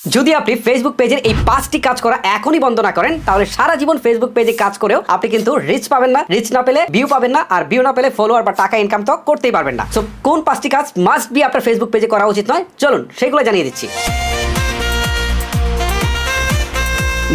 যদি আপনি ফেসবুক পেজের এই 5টি কাজ করা এখনই বন্ধ না করেন তাহলে সারা জীবন ফেসবুক পেজে কাজ করেও আপনি কিন্তু রিচ পাবেন না, রিচ না পেলে ভিউ পাবেন না, আর ভিউ না পেলে ফলোয়ার বা টাকা ইনকাম তো করতেই পারবেন না। সো কোন 5টি কাজ মাস্ট বি আপনার ফেসবুক পেজে করা উচিত নয়, চলুন সেগুলো জানিয়ে দিচ্ছি।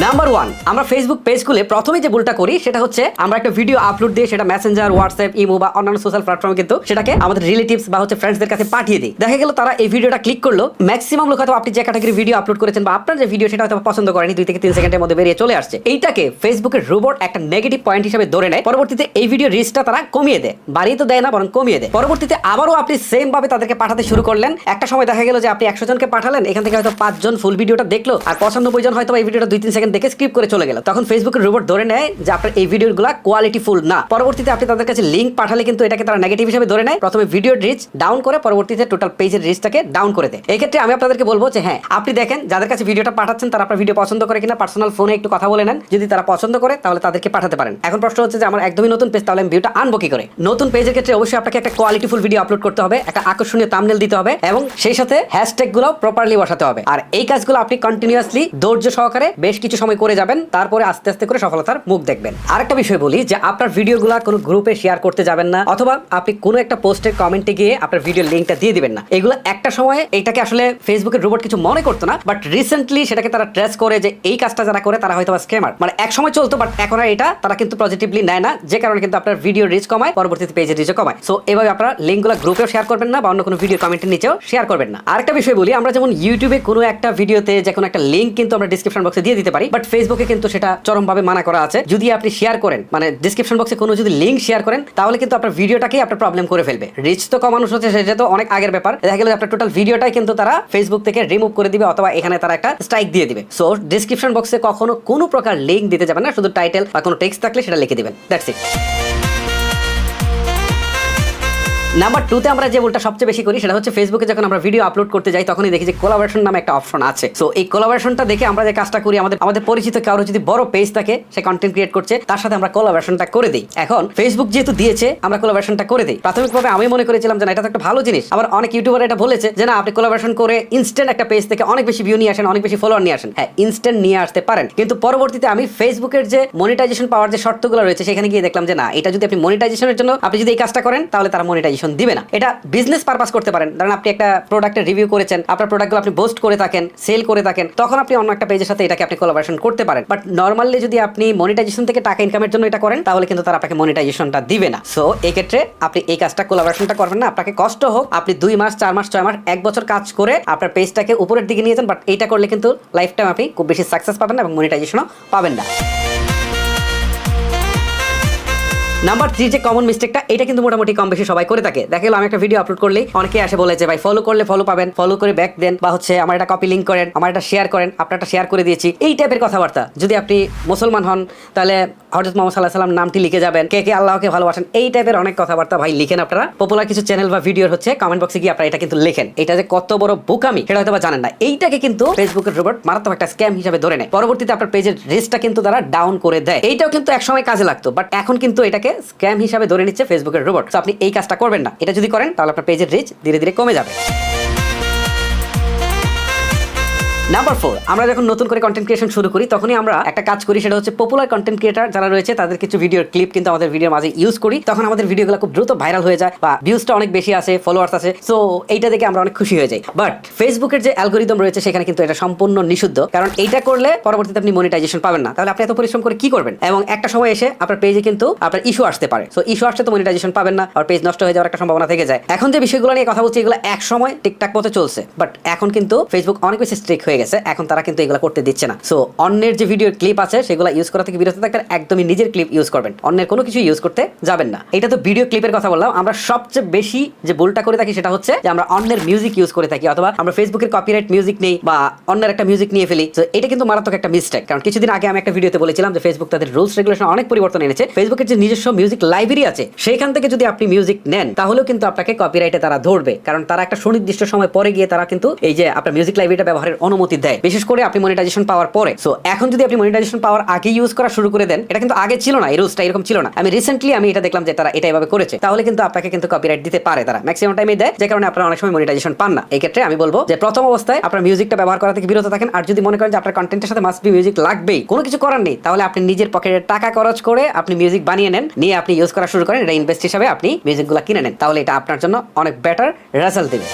নাম্বার 1, আমরা ফেসবুক পেজ খুলে প্রথমে যে ভুলটা করি সেটা হচ্ছে আমরা একটা ভিডিও আপলোড দিয়ে সেটা মেসেঞ্জার, হোয়াটসঅ্যাপ, ইমো বা অন্যান্য সোশ্যাল প্ল্যাটফর্মে কিন্তু সেটাকে আমাদের রিলেটিভস বা হচ্ছে ফ্রেন্ডসদের কাছে পাঠিয়ে দিই। দেখা গেল তারা এই ভিডিওটা ক্লিক করলো, ম্যাক্সিমাম লোক হয়তো আপনি যে ক্যাটাগরি ভিডিও আপলোড করেছেন বা আপনার যে ভিডিও সেটা হয়তো পছন্দ করেনি, 2 থেকে 3 সেকেন্ডের মধ্যে বেরিয়ে চলে আসছে। এইটাকে ফেসবুকের রোবট একটা নেগেটিভ পয়েন্ট হিসেবে ধরে নেয়, পরবর্তীতে এই ভিডিও রিচটা তারা কমিয়ে দেয়, বাড়িয়ে তো দেয় না বরং কমিয়ে দেয়। পরবর্তীতে আবারও আপনি সেম ভাবে তাদেরকে পাঠাতে শুরু করলেন। একটা সময় দেখা গেল যে আপনি 100 জনকে পাঠালেন, এখান থেকে হয়তো 5 জন ফুল ভিডিওটা দেখলো আর 95 জন হয়তো এই ভিডিওটা 2-3 সেকেন্ড দেখে স্কিপ করে চলে গেল। তখন ফেসবুকের রোবট ধরে নেয় যে আপনার এই ভিডিওগুলো কোয়ালিটি ফুল না। পরবর্তীতে আপনি তাদের কাছে লিংক পাঠালে কিন্তু এটাকে তারা নেগেটিভ হিসেবে ধরে নেয়, প্রথমে ভিডিওর রিচ ডাউন করে পরবর্তীতে টোটাল পেজের রিচটাকে ডাউন করে দেয়। এই ক্ষেত্রে আমি আপনাদেরকে বলবো যে হ্যাঁ, আপনি দেখেন যাদের কাছে ভিডিওটা পাঠাচ্ছেন তারা আপনার ভিডিও পছন্দ করে কিনা, পার্সোনাল ফোনে একটু কথা বলে নেন, যদি তারা পছন্দ করে তাহলে তাদেরকে পাঠাতে পারেন। এখন প্রশ্ন হচ্ছে যে আমার একদমই নতুন পেজ, তাহলে আমি ভিডিওটা আনবো কি করে? নতুন পেজের ক্ষেত্রে অবশ্যই আপনাকে একটা কোয়ালিটি ফুল ভিডিও আপলোড করতে হবে, একটা আকর্ষণীয় থাম্বনেল দিতে হবে এবং সেই সাথে হ্যাশট্যাগ গুলো প্রপারলি বসাতে হবে। আর এই কাজগুলো আপনি কন্টিনিউয়াসলি ধৈর্য সহকারে বেশ কিছু সময় করে যাবেন, তারপরে আস্তে আস্তে করে সফলতার মুখ দেখবেন। আরেকটা বিষয় বলি যে আপনার ভিডিওগুলো কোনো গ্রুপে শেয়ার করতে যাবেন না, অথবা আপনি কোনো একটা পোস্টের কমেন্টে গিয়ে আপনার ভিডিওর লিংকটা দিয়ে দিবেন না। এগুলো একটা সময়ে এটাকে আসলে ফেসবুকের রোবট কিছু মনে করতো না, বাট রিসেন্টলি সেটাকে তারা ট্রেস করে যে এই কাজটা যারা করে তারা হয়তো স্ক্যামার। মানে এক সময় চলতো, বাট এখন আর এটা তারা কিন্তু পজিটিভলি নেয় না, যে কারণে কিন্তু আপনার ভিডিও রিচ কমায়, পরবর্তীতে পেজের রিচও কমায়। সো এভাবে আপনারা লিঙ্কগুলো গ্রুপেও শেয়ার করবেন না বা অন্য কোনো ভিডিও কমেন্টের নিচেও শেয়ার করবেন না। আরেকটা বিষয় বলি, আমরা যেমন ইউটিউবে কোনো একটা ভিডিওতে যে কোনো একটা লিঙ্ক কিন্তু আমরা ডিসক্রিপশন বক্সে দিয়ে দিতে পারি, বাট ফেসবুকে কিন্তু সেটা চরমভাবে মানা করা আছে। যদি আপনি শেয়ার করেন, মানে ডিসক্রিপশন বক্সে কোনো যদি লিঙ্ক শেয়ার করেন, তাহলে কিন্তু আপনার ভিডিওটাকেই আপনার প্রবলেম করে ফেলবে। রিচ তো কমানো হচ্ছে, সেটা তো অনেক আগের ব্যাপার। দেখা গেল আপনার টোটাল ভিডিওটাই কিন্তু তারা ফেসবুক থেকে রিমুভ করে দিবে, অথবা এখানে তারা একটা স্ট্রাইক দিয়ে দিবে। সো ডিসক্রিপশন বক্সে কখনো কোনো প্রকার লিঙ্ক দিতে যাবেন না, শুধু টাইটেল বা কোনো টেক্সট থাকলে সেটা লিখে দিবেন, দ্যাটস ইট। নাম্বার 2তে আমরা যে ভুলটা সবচেয়ে বেশি করি সেটা হচ্ছে ফেসবুকে যখন আমরা ভিডিও আপলোড করতে যাই তখনই দেখি যে কোলাবোরেশন নামে একটা অপশন আছে। সো এই কোলাবোরেশনটা দেখে আমরা যে কাজটা করি, আমাদের পরিচিত কারো যদি বড় পেজ থাকে, সে কন্টেন্ট ক্রিয়েট করছে, তার সাথে আমরা কোলাবোরেশনটা করে দিই। এখন ফেসবুক যেহেতু দিয়েছে আমরা কোলাবোরেশনটা করে দিই। প্রাথমিকভাবে আমি মনে করেছিলাম যে এটা তো একটা ভালো জিনিস। আবার অনেক ইউটিউবার এটা বলেছে যে না, আপনি কোলাবোরেশন করে ইনস্ট্যান্ট একটা পেজ থেকে অনেক বেশি ভিউ নিয়ে আসেন, অনেক বেশি ফলোয়ার নিয়ে আসেন। হ্যাঁ, ইনস্ট্যান্ট নিয়ে আসতে পারেন, কিন্তু পরবর্তীতে আমি ফেসবুকের যে মনিটাইজেশন পাওয়ার যে শর্তগুলো রয়েছে সেখানে গিয়ে দেখলাম যে না, এটা যদি আপনি মনিটাইজেশনের জন্য আপনি যদি এই কাজটা করেন তাহলে তারা মনিটাইজেশন দিবে না। এটা বিজনেস পারপাস করতে পারেন, ধরেন আপনি একটা প্রোডাক্টের রিভিউ করেছেন, আপনার প্রোডাক্টগুলো আপনি পোস্ট করে থাকেন, সেল করে থাকেন, তখন আপনি অন্য একটা পেজের সাথে এটাকে আপনি কোলাবোরেশন করতে পারেন। বাট নরমালি যদি আপনি মনিটাইজেশন থেকে টাকা ইনকামের জন্য এটা করেন তাহলে কিন্তু তারা আপনাকে মনিটাইজেশনটা দিবে না। সো এই ক্ষেত্রে আপনি এই কাজটা কোলাবোরেশনটা করবেন না। আপনাকে কষ্ট হোক, আপনি 2 মাস, 4 মাস, 6 মাস, 1 বছর কাজ করে আপনার পেজটাকে উপরের দিকে নিয়ে যান, বাট এইটা করলে কিন্তু লাইফ টাইম আপনি খুব বেশি সাকসেস পাবেন না এবং মনিটাইজেশনও পাবেন না। নাম্বার 3 যে কমন মিস্টেকটা, এটা কিন্তু মোটামুটি কম বেশি সবাই করে থাকে। দেখা গেল আমি একটা ভিডিও আপলোড করলেই অনেকে আসে বলে যে ভাই ফলো করলে ফলো পাবেন, ফলো করে ব্যাক দেন, বা হচ্ছে আমার এটা কপি লিঙ্ক করেন, আমার এটা শেয়ার করেন, আপনারটা শেয়ার করে দিয়েছি। এই টাইপের কথাবার্তা। যদি আপনি মুসলমান হন তাহলে হযরত মুহাম্মদ সাল্লাল্লাহু আলাইহি ওয়াসাল্লাম নামটি লিখে যাবেন, কে কে আল্লাহকে ভালোবাসেন, এই টাইপের অনেক কথাবার্তা ভাই লিখেন আপনারা। পপুলার কিছু চ্যানেল বা ভিডিওর হচ্ছে কমেন্ট বক্সে গিয়ে আপনারা এটা কিন্তু লেখেন। এটা যে কত বড় বোকামি সেটা হয়তো বা জানেন না। এইটাকে কিন্তু ফেসবুকের রোবট মারাত্মক একটা স্ক্যাম হিসেবে ধরে নেয়, পরবর্তীতে আপনার পেজের রিচটা কিন্তু তারা ডাউন করে দেয়। এইটাও কিন্তু একসময় কাজে লাগতো, বাট এখন কিন্তু এটাকে স্ক্যাম হিসেবে ধরে নিচ্ছে ফেসবুকের রোবট। সো আপনি এই কাজটা করবেন না। এটা যদি করেন তাহলে আপনার পেজের রিচ ধীরে ধীরে কমে যাবে। নাম্বার 4, আমরা যখন নতুন করে কন্টেন্ট ক্রিয়েশন শুরু করি তখনই আমরা একটা কাজ করি, সেটা হচ্ছে পপুলার কন্টেন্ট ক্রিয়েটার যারা রয়েছে তাদের কিছু ভিডিওর ক্লিপ কিন্তু আমাদের ভিডিওর মাঝে ইউজ করি। তখন আমাদের ভিডিওগুলো খুব দ্রুত ভাইরাল হয়ে যায় বা ভিউজটা অনেক বেশি আসে, ফলোয়ার্স আছে। সো এইটা দেখে আমরা অনেক খুশি হয়ে যাই। বাট ফেসবুকের যে অ্যালগরিদম রয়েছে সেখানে কিন্তু এটা সম্পূর্ণ নিষিদ্ধ, কারণ এইটা করলে পরবর্তীতে আপনি মনিটাইজেশন পাবেন না। তাহলে আপনি এত পরিশ্রম করে কি করবেন? এবং একটা সময় এসে আপনার পেজে কিন্তু আপনার ইস্যু আসতে পারে। সো ইস্যু আসলে তো মনিটাইজেশন পাবেন না, আর পেজ নষ্ট হয়ে যাওয়ার একটা সম্ভাবনা থেকে যায়। এখন যে বিষয়গুলো নিয়ে কথা বলছি এগুলো এক সময় ঠিকঠাক মতো চলছে, বাট এখন কিন্তু ফেসবুক অনেক বেশি স্ট্রিক্ট হয়ে গেছে। এখন তারা এগুলো করতে দিচ্ছে না। সো অন্যের যে ভিডিওর ক্লিপ আছে সেগুলো ইউজ করা থেকে বিরত থাকবেন, একদমই নিজের ক্লিপ ইউজ করবেন, অন্যের কোনো কিছু ইউজ করতে যাবেন না। এটা তো ভিডিও ক্লিপের কথা বললাম। আমরা সবচেয়ে বেশি যে ভুলটা করে থাকি সেটা হচ্ছে যে আমরা অন্যের মিউজিক ইউজ করে থাকি, অথবা আমরা ফেসবুকের কপিরাইট মিউজিক নেই বা অন্যের একটা মিউজিক নিয়ে ফেলি। তো এটা কিন্তু মারাত্মক একটা মিস্টেক, কারণ কিছুদিন আগে আমি একটা ভিডিওতে বলেছিলাম যে ফেসবুক তাদের রুলস রেগুলেশন অনেক পরিবর্তন এনেছে। ফেসবুকের যে নিজস্ব মিউজিক লাইব্রেরি আছে সেইখান থেকে যদি আপনি মিউজিক নেন তাহলেও কিন্তু আপনাকে কপিরাইটে তারা ধরবে, কারণ তারা একটা সুনির্দিষ্ট সময় পরে গিয়ে তারা কিন্তু এই যে আপনার মিউজিক লাইব্রেরিটা ব্যবহারের অনুমতি অনুমতি দেয়, বিশেষ করে আপনি মনিটাইজেশন পাওয়ার পরে। সো এখন যদি আপনি মনিটাইজেশন পাওয়ার আগে ইউজ করা শুরু করে দেন, এটা কিন্তু আগে ছিল না, এই রুলসটা এরকম ছিল না। আমি রিসেন্টলি এটা দেখলাম যে তারা এটা এভাবে করেছে, তাহলে কিন্তু আপনাকে কিন্তু কপিরাইট দিতে পারে, তারা ম্যাক্সিমাম টাইমে দেয়, যে কারণে আপনারা অনেক সময় মনিটাইজেশন পান না। এই ক্ষেত্রে আমি বলবো যে প্রথম অবস্থায় আপনার মিউজিকটা ব্যবহার করা থেকে বিরত থাকেন। আর যদি মনে করেন যে আপনার কন্টেন্টের সাথে মাস্ট বি মিউজিক লাগবেই, কোনো কিছু করার নেই, তাহলে আপনি নিজের পকেটের টাকা খরচ করে আপনি মিউজিক বানিয়ে নেন, নিয়ে আপনি ইউজ করা শুরু করেন, এটা ইনভেস্ট হিসাবে আপনি মিউজিকগুলো কিনে নেন, তাহলে এটা আপনার জন্য অনেক বেটার রেজাল্ট দেবে।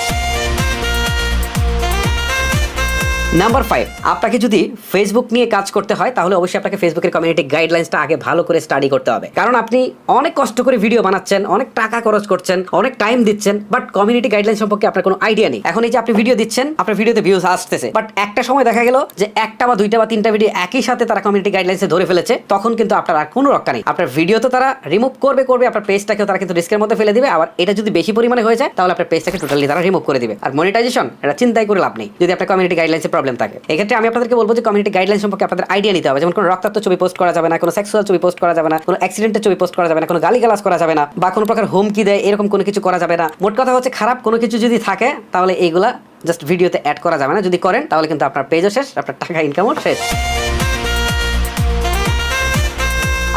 নাম্বার 5, আপনাকে যদি ফেসবুক নিয়ে কাজ করতে হয় তাহলে অবশ্যই আপনাকে ফেসবুকের কমিউনিটি গাইডলাইন্সটা আগে ভালো করে স্টাডি করতে হবে। কারণ আপনি অনেক কষ্ট করে ভিডিও বানাচ্ছেন, অনেক টাকা খরচ করছেন, অনেক টাইম দিচ্ছেন, বাট কমিউনিটি গাইডলাইন সম্পর্কে আপনার কোনো আইডিয়া নেই। এখন এই যে আপনি ভিডিও দিচ্ছেন, আপনার ভিডিওতে ভিউজ আসতেছে, বাট একটা সময় দেখা গেল যে একটা বা দুইটা বা তিনটা ভিডিও একই সাথে তারা কমিউনিটি গাইডলাইন্সে ধরে ফেলেছে, তখন কিন্তু আপনার আর কোনো রক্ষা নেই। আপনার ভিডিও তো তারা রিমুভ করবে, আপনার পেজটাকেও তারা কিন্তু রিস্কের মধ্যে ফেলে দিবে। আবার এটা যদি বেশি পরিমাণে হয়ে যায় তাহলে আপনার পেজটাকে টোটালি তারা রিমুভ করে দিবে। আর মনিটাইজেশন এটা চিন্তাই করে লাভ নেই যদি আপনার কমিউনিটি গাইডলাইন্সে প্রবলেম থাকে। এক্ষেত্রে আমি আপনাদেরকে বলবো যে কমিউনিটি গাইডলাইন সম্পর্কে আপনাদের আইডিয়া নিতে হবে। যেমন কোনো রক্তাক্ত ছবি পোস্ট করা যাবে না, কোনো সেক্সুয়াল ছবি পোস্ট করা যাবে না, কোনো অ্যাক্সিডেন্টের ছবি পোস্ট করা যাবে না, কোনো গালিগালাজ করা যাবে না, বা কোনো প্রকার হুমকি দেয় এরকম কোনো কিছু করা যাবে না। মোট কথা হচ্ছে খারাপ কোনো কিছু যদি থাকে তাহলে এইগুলা জাস্ট ভিডিওতে অ্যাড করা যাবে না। যদি করেন তাহলে কিন্তু আপনার পেজও শেষ, আপনার টাকা ইনকামও শেষ।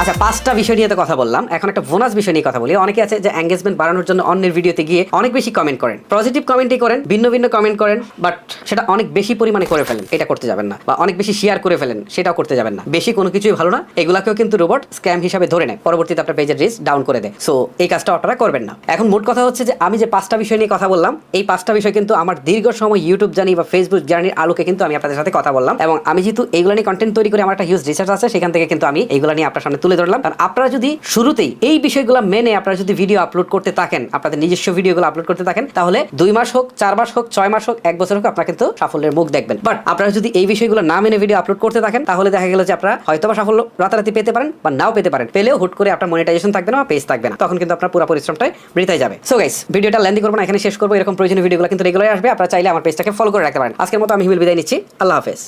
আচ্ছা, 5টা বিষয় নিয়ে তো কথা বললাম, এখন একটা বোনাস বিষয় নিয়ে কথা বলি। অনেকে আছে যে এঙ্গেজমেন্ট বাড়ানোর জন্য অন্যের ভিডিওতে গিয়ে অনেক বেশি কমেন্ট করেন, পজিটিভ কমেন্টই করেন, ভিন্ন ভিন্ন কমেন্ট করেন, বাট সেটা অনেক বেশি পরিমাণে করে ফেলেন, এটা করতে যাবেন না। বা অনেক বেশি শেয়ার করে ফেলেন, সেটাও করতে যাবেন না। বেশি কোনো কিছুই ভালো না, এগুলাকেও কিন্তু রোবট স্ক্যাম হিসাবে ধরে নেয়, পরবর্তীতে আপনার পেজের রিচ ডাউন করে দেয়। সো এই কাজটা আপনারা করবেন না। এখন মোট কথা হচ্ছে যে আমি যে 5টা বিষয় নিয়ে কথা বললাম, এই 5টা বিষয় কিন্তু আমার দীর্ঘ সময় ইউটিউব জার্নি বা ফেসবুক জার্নির আলোকে কিন্তু আমি আপনাদের সাথে কথা বললাম, এবং আমি যেহেতু এইগুলো নিয়ে কন্টেন্ট তৈরি করে আমার একটা হিউজ রিসার্চ আছে, সেখান থেকে কিন্তু আমি এইগুলো নিয়ে আপনার সামনে তুলে ধরলাম। কারণ আপনারা যদি শুরুতেই এই বিষয়গুলো মেনে আপনারা যদি ভিডিও আপলোড করতে থাকেন, আপনাদের নিজস্ব ভিডিওগুলো আপলোড করতে থাকেন, তাহলে 2 মাস হোক, 4 মাস হোক, 6 মাস হোক, 1 বছর হোক, আপনারা কিন্তু সাফল্যের মুখ দেখবেন। বাট আপনারা যদি এই বিষয়গুলো না মেনে ভিডিও আপলোড করতে থাকেন, তাহলে দেখা গেল যে আপনারা হয়তোবা সাফল্য রাতারাতি পেতে পারেন বা নাও পেতে পারেন, পেলেও হুট করে আপনার মনিটাইজেশন থাকবে না বা পেজ থাকবে না, তখন কিন্তু আপনার পুরো পরিশ্রমটাই বৃথায় যাবে। সো গাইস, ভিডিওটা লেন্দি করবো না, এখানে শেষ করবো। এরকম প্রয়োজনীয় ভিডিওগুলো কিন্তু রেগুলার আসবে, আপনারা চাইলে আমার পেজটাকে ফলো করে রাখতে পারেন। আজকের মতো আমি হিমেল বিদায় নিচ্ছি, আল্লাহ হাফেজ।